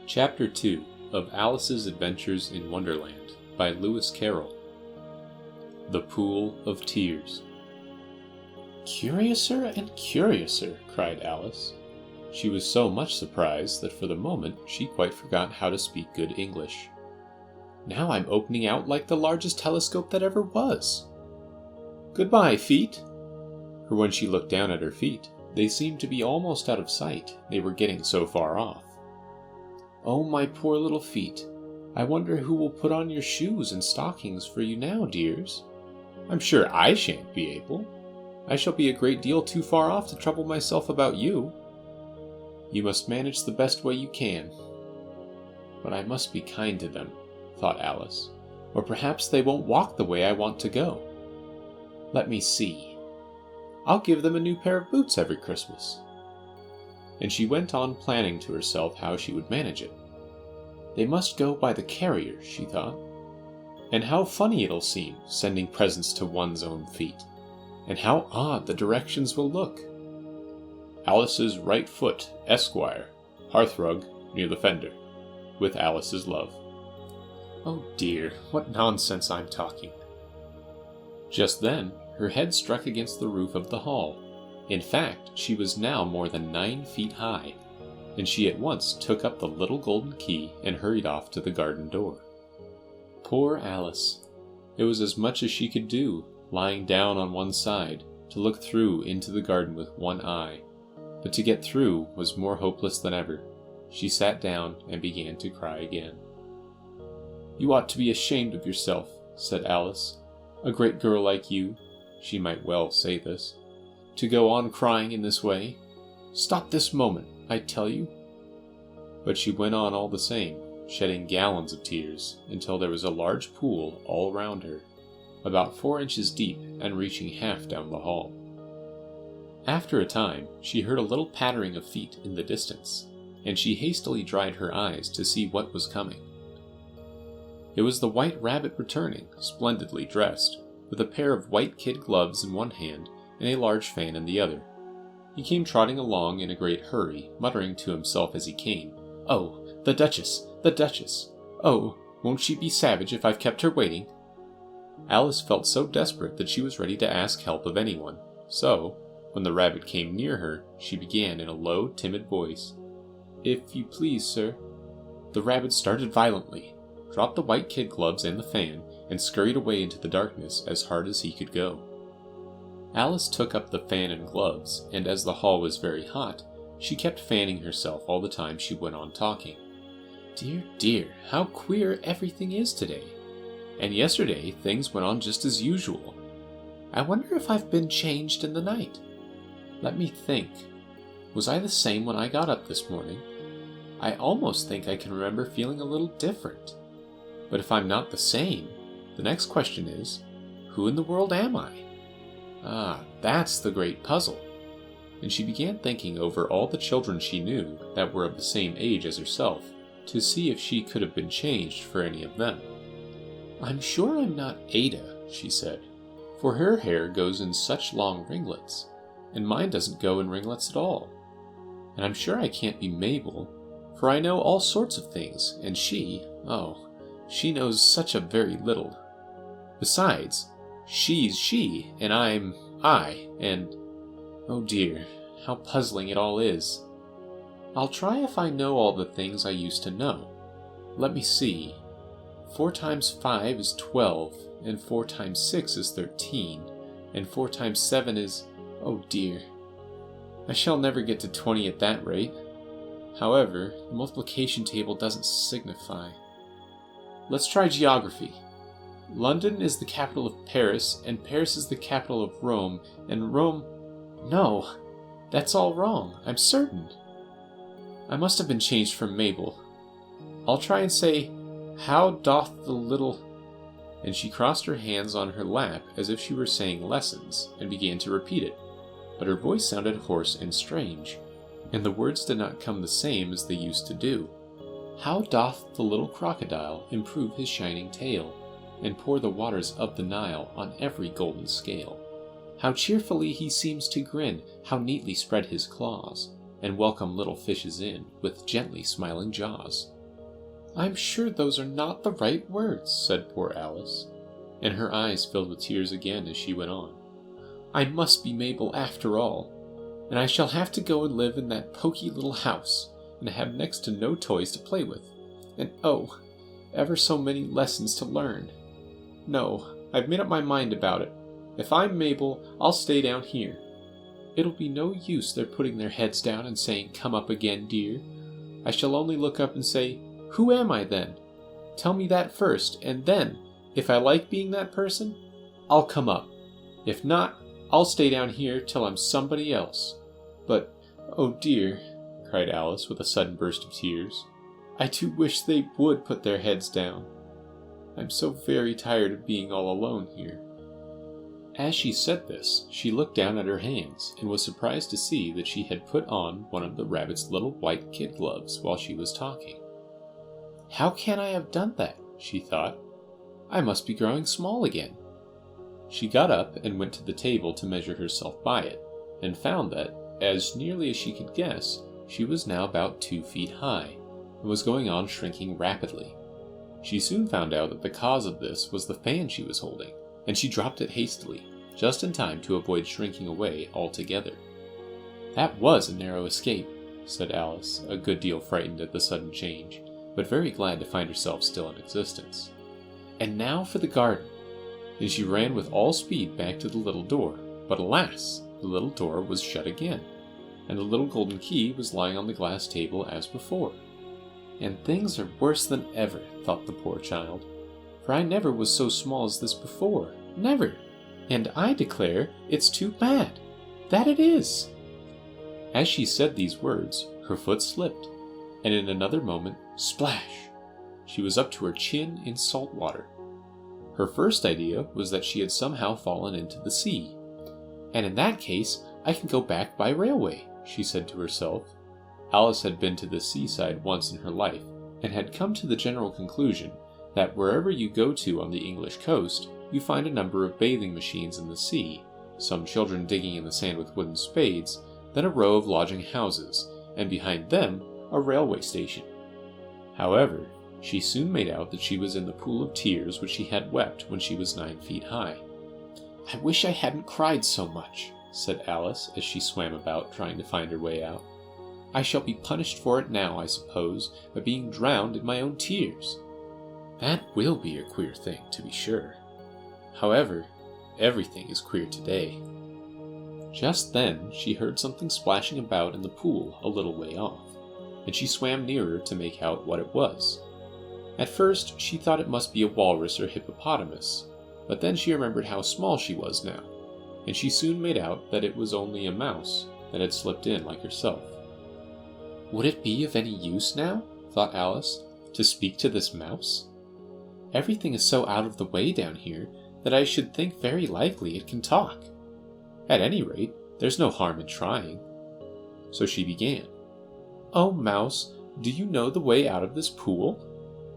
Chapter 2 of Alice's Adventures in Wonderland by Lewis Carroll. The Pool of Tears. "Curiouser and curiouser," cried Alice. She was so much surprised that for the moment she quite forgot how to speak good English. "Now I'm opening out like the largest telescope that ever was. Goodbye, feet!" For when she looked down at her feet, they seemed to be almost out of sight, they were getting so far off. "Oh, my poor little feet, I wonder who will put on your shoes and stockings for you now, dears? I'm sure I shan't be able. I shall be a great deal too far off to trouble myself about you. You must manage the best way you can. But I must be kind to them," thought Alice, "or perhaps they won't walk the way I want to go. Let me see. I'll give them a new pair of boots every Christmas." And she went on planning to herself how she would manage it. They must go by the carrier, she thought. And how funny it'll seem, sending presents to one's own feet. And how odd the directions will look. "Alice's right foot, Esquire, hearthrug near the fender. With Alice's love." Oh dear, what nonsense I'm talking. Just then, her head struck against the roof of the hall. In fact, she was now more than 9 feet high, and she at once took up the little golden key and hurried off to the garden door. Poor Alice! It was as much as she could do, lying down on one side, to look through into the garden with one eye, but to get through was more hopeless than ever. She sat down and began to cry again. "You ought to be ashamed of yourself," said Alice. "A great girl like you," she might well say this, "to go on crying in this way. Stop this moment, I tell you." But she went on all the same, shedding gallons of tears, until there was a large pool all round her, about 4 inches deep and reaching half down the hall. After a time, she heard a little pattering of feet in the distance, and she hastily dried her eyes to see what was coming. It was the White Rabbit returning, splendidly dressed, with a pair of white kid gloves in one hand and a large fan in the other. He came trotting along in a great hurry, muttering to himself as he came, "Oh, the Duchess! The Duchess! Oh, won't she be savage if I've kept her waiting?" Alice felt so desperate that she was ready to ask help of anyone, so, when the rabbit came near her, she began in a low, timid voice, "If you please, sir." The rabbit started violently, dropped the white kid gloves and the fan, and scurried away into the darkness as hard as he could go. Alice took up the fan and gloves, and as the hall was very hot, she kept fanning herself all the time she went on talking. "Dear, dear, how queer everything is today. And yesterday things went on just as usual. I wonder if I've been changed in the night. Let me think. Was I the same when I got up this morning? I almost think I can remember feeling a little different. But if I'm not the same, the next question is, who in the world am I? Ah, that's the great puzzle." And she began thinking over all the children she knew that were of the same age as herself, to see if she could have been changed for any of them. "I'm sure I'm not Ada," she said, "for her hair goes in such long ringlets, and mine doesn't go in ringlets at all. And I'm sure I can't be Mabel, for I know all sorts of things, and she knows such a very little. Besides, she's she, and I'm I, and oh dear, how puzzling it all is. I'll try if I know all the things I used to know. Let me see. 4 times 5 is 12, and 4 times 6 is 13, and 4 times 7 is, oh dear, I shall never get to 20 at that rate. However, the multiplication table doesn't signify. Let's try geography. London is the capital of Paris, and Paris is the capital of Rome, and Rome... No, that's all wrong, I'm certain. I must have been changed from Mabel. I'll try and say, how doth the little... And she crossed her hands on her lap as if she were saying lessons, and began to repeat it, but her voice sounded hoarse and strange, and the words did not come the same as they used to do. How doth the little crocodile improve his shining tail, and pour the waters of the Nile on every golden scale? How cheerfully he seems to grin, how neatly spread his claws, and welcome little fishes in with gently smiling jaws. I'm sure those are not the right words, said poor Alice, and her eyes filled with tears again as she went on. I must be Mabel after all, and I shall have to go and live in that poky little house, and have next to no toys to play with, and oh, ever so many lessons to learn. No, I've made up my mind about it. If I'm Mabel, I'll stay down here. It'll be no use their putting their heads down and saying, "Come up again, dear." I shall only look up and say, "Who am I then? Tell me that first, and then, if I like being that person, I'll come up. If not, I'll stay down here till I'm somebody else." But, oh dear, cried Alice with a sudden burst of tears, I do wish they would put their heads down. I'm so very tired of being all alone here. As she said this, she looked down at her hands, and was surprised to see that she had put on one of the rabbit's little white kid gloves while she was talking. How can I have done that? She thought. I must be growing small again. She got up and went to the table to measure herself by it, and found that, as nearly as she could guess, she was now about 2 feet high, and was going on shrinking rapidly. She soon found out that the cause of this was the fan she was holding, and she dropped it hastily, just in time to avoid shrinking away altogether. That was a narrow escape, said Alice, a good deal frightened at the sudden change, but very glad to find herself still in existence. And now for the garden. And she ran with all speed back to the little door, but alas, the little door was shut again, and the little golden key was lying on the glass table as before. And things are worse than ever, thought the poor child, for I never was so small as this before, never, and I declare it's too bad, that it is. As she said these words, her foot slipped, and in another moment, splash! She was up to her chin in salt water. Her first idea was that she had somehow fallen into the sea. And in that case, I can go back by railway, she said to herself. Alice had been to the seaside once in her life, and had come to the general conclusion that wherever you go to on the English coast, you find a number of bathing machines in the sea, some children digging in the sand with wooden spades, then a row of lodging houses, and behind them, a railway station. However, she soon made out that she was in the pool of tears which she had wept when she was 9 feet high. I wish I hadn't cried so much, said Alice as she swam about trying to find her way out. I shall be punished for it now, I suppose, by being drowned in my own tears. That will be a queer thing, to be sure. However, everything is queer today. Just then she heard something splashing about in the pool a little way off, and she swam nearer to make out what it was. At first she thought it must be a walrus or hippopotamus, but then she remembered how small she was now, and she soon made out that it was only a mouse that had slipped in like herself. Would it be of any use now, thought Alice, to speak to this mouse? Everything is so out of the way down here that I should think very likely it can talk. At any rate, there's no harm in trying. So she began. Oh, mouse, do you know the way out of this pool?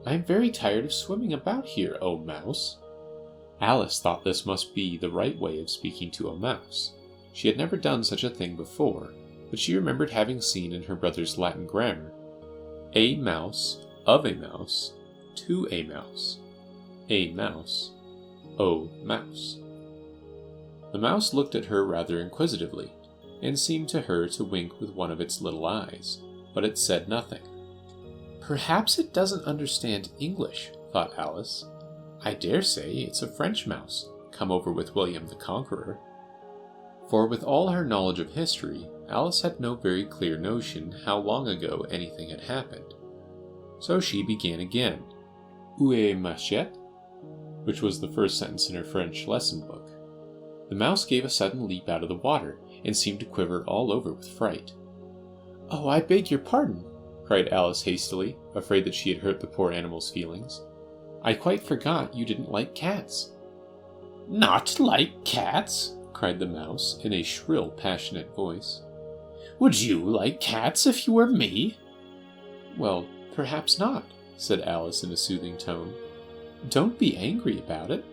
I am very tired of swimming about here, oh mouse. Alice thought this must be the right way of speaking to a mouse. She had never done such a thing before, but she remembered having seen in her brother's Latin grammar, a mouse, of a mouse, to a mouse, o mouse. The mouse looked at her rather inquisitively, and seemed to her to wink with one of its little eyes, but it said nothing. Perhaps it doesn't understand English, thought Alice. I dare say it's a French mouse, come over with William the Conqueror. For with all her knowledge of history, Alice had no very clear notion how long ago anything had happened. So she began again, Où est ma chette? Which was the first sentence in her French lesson book. The mouse gave a sudden leap out of the water, and seemed to quiver all over with fright. Oh, I beg your pardon, cried Alice hastily, afraid that she had hurt the poor animal's feelings. I quite forgot you didn't like cats. Not like cats? Cried the mouse in a shrill, passionate voice. Would you like cats if you were me? Well, perhaps not, said Alice in a soothing tone. Don't be angry about it.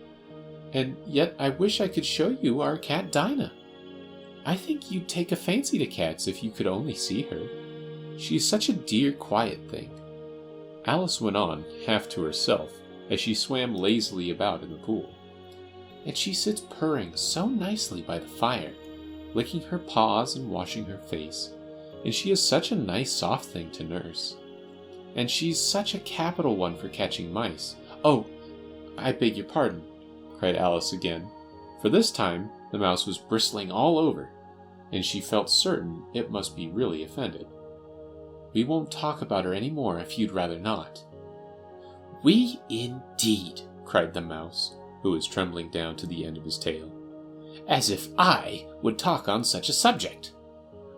And yet I wish I could show you our cat Dinah. I think you'd take a fancy to cats if you could only see her. She is such a dear, quiet thing. Alice went on, half to herself, as she swam lazily about in the pool. And she sits purring so nicely by the fire, licking her paws and washing her face, and she is such a nice soft thing to nurse. And she's such a capital one for catching mice. Oh, I beg your pardon, cried Alice again, for this time the mouse was bristling all over, and she felt certain it must be really offended. We won't talk about her any more if you'd rather not. We indeed, cried the mouse, who was trembling down to the end of his tail. As if I would talk on such a subject.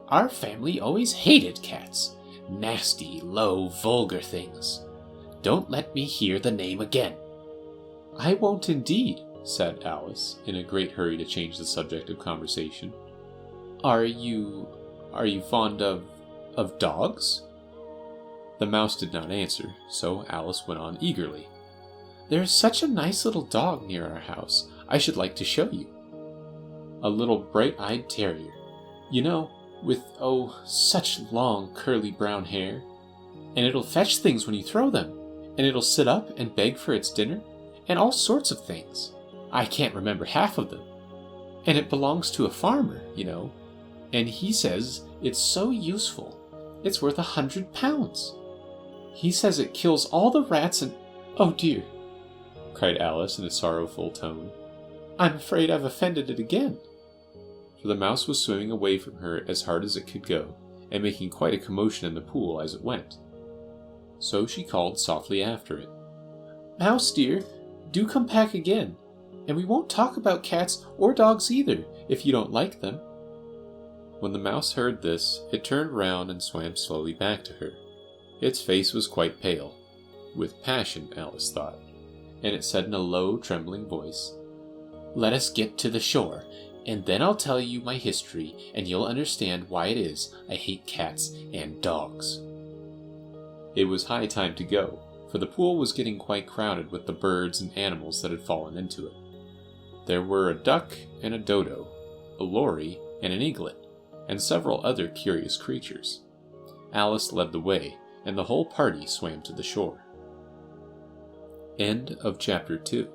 Our family always hated cats. Nasty, low, vulgar things. Don't let me hear the name again. I won't indeed, said Alice, in a great hurry to change the subject of conversation. Are you fond of dogs? The mouse did not answer, so Alice went on eagerly. There's such a nice little dog near our house. I should like to show you. A little bright-eyed terrier. You know, with, such long curly brown hair. And it'll fetch things when you throw them. And it'll sit up and beg for its dinner. And all sorts of things. I can't remember half of them. And it belongs to a farmer, you know. And he says it's so useful. It's worth £100. He says it kills all the rats and... Oh dear, cried Alice in a sorrowful tone. I'm afraid I've offended it again. For the mouse was swimming away from her as hard as it could go, and making quite a commotion in the pool as it went. So she called softly after it. Mouse dear, do come back again, and we won't talk about cats or dogs either, if you don't like them. When the mouse heard this, it turned round and swam slowly back to her. Its face was quite pale, with passion, Alice thought, and it said in a low, trembling voice, Let us get to the shore, and then I'll tell you my history, and you'll understand why it is I hate cats and dogs. It was high time to go, for the pool was getting quite crowded with the birds and animals that had fallen into it. There were a duck and a dodo, a lory and an eaglet, and several other curious creatures. Alice led the way, and the whole party swam to the shore. End of chapter 2.